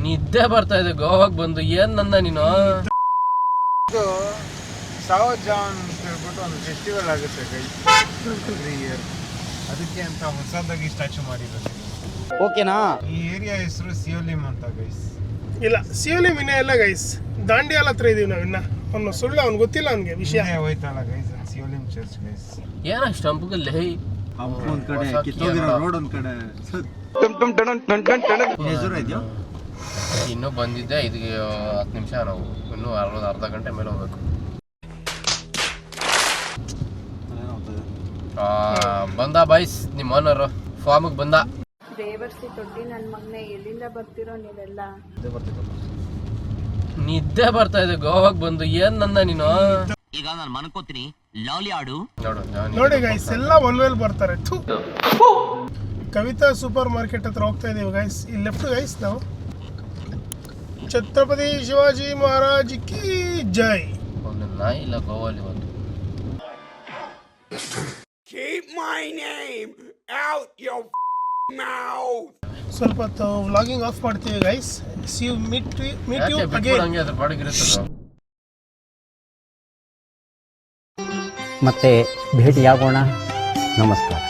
ನಿದ್ದೆ ಬರ್ತಾ ಇದೆ ಗೋವಾಗೆ ಬಂದು ಏನ್ ನನ್ನ ನೀನು ಸಾವತ್ ಜಾನ್ ಅಂತ ಹೇಳ್ಬಿಟ್ಟು ಒಂದು ಫೆಸ್ಟಿವಲ್ ಆಗುತ್ತೆ ಗೈಸ್ ಎವ್ರಿ ಇಯರ್. ಅದಕ್ಕೆ ಅಂತ ಹೊಸದಾಗಿ ಸ್ಟ್ಯಾಚು ಮಾಡಿರೋದು. ಓಕೆನಾ? ಈ ಏರಿಯಾ ಹೆಸರು ಸಿಯೋಲಿಮ್ ಅಂತ ಗೈಸ್. ಇಲ್ಲ ಸಿಯೋಲಿಮ್ ಇನ್ನೇ ಇಲ್ಲ ಗೈಸ್, ದಾಂಡಿಯಾಲ್ ಹತ್ರ ಇದೀವಿ ನಾವು ಇನ್ನ. ಅವ್ನು ಸುಳ್ಳು, ಅವ್ನು ಗೊತ್ತಿಲ್ಲ ಅವ್ನಿಗೆ ವಿಷಯ. ಹೋಯ್ತಲ್ಲ ಗೈಸ್ ಸಿಯೋಲಿಮ್ ಚರ್ಚ್ ಗೈಸ್. ಏನ ಸ್ಟಂಪ್ಗಲ್ಲಿ ಒಂದ್ ಕಡೆ ಕಿತ್ತೋಗಿರೋ ರೋಡ್ ಒಂದ್ ಕಡೆ ಹೆಸರು ಇದೆಯೋ. ಇನ್ನೂ ಬಂದಿದ್ದೆ ಇದಕ್ಕೆ 10 ನಿಮಿಷ, ನಾವು ಇನ್ನೂ ಅರ್ಧ ಗಂಟೆ ಮೇಲೆ ಹೋಗ್ಬೇಕು. ಬಂದ ಬಾಯ್ಸ್ ನಿಮ್ಮ ಓನರು ಫಾರ್ಮಿಗೆ ಬಂದ. ದೇವರ್ಸಿ ದೊಡ್ಡಿ ನನ್ನ ಮಗನೇ, ಎಲ್ಲಿಂದ ಬರ್ತಿರೋ ನೀವೆಲ್ಲ? ನಿದ್ದೆ ಬರ್ತಾ ಇದೆ ಗೋವಾಗೆ ಬಂದು ಏನ್ ನನ್ನ ನೀನು. ಈಗ ನಾನು ಮನ್ಕೋತೀನಿ ಲಾಲಿ ಆಡು ನೋಡಿ ಗೈಸ್, ಎಲ್ಲ ಒನ್ ವೇಲ್ ಬರ್ತಾರೆ. ಕವಿತಾ ಸೂಪರ್ ಮಾರ್ಕೆಟ್ ಹತ್ರ ಹೋಗ್ತಾ ಇದೀವಿ ಗೈಸ್. ಇಲ್ಲಿ ಲೆಫ್ಟ್ ಗೈಸ್ ನಾವು. ಛತ್ರಪತಿ ಶಿವಾಜಿ ಮಹಾರಾಜ್ ಕಿ ಜೈ. ಒಂದು ನಾಯಿ ಇಲ್ಲ ಗೋವಾಲಿ ಒಂದು. Keep my name out your mouth. ಸ್ವಲ್ಪ ಹೊತ್ತು ವ್ಲಾಗಿಂಗ್ ಆಫ್ ಮಾಡ್ತೀವಿ guys. See you meet you again. ಹಂಗೆ ಅದ್ರ ಪಾಡಿಗಿರುತ್ತದು. ಮತ್ತೆ ಭೇಟಿಯಾಗೋಣ. ನಮಸ್ಕಾರ.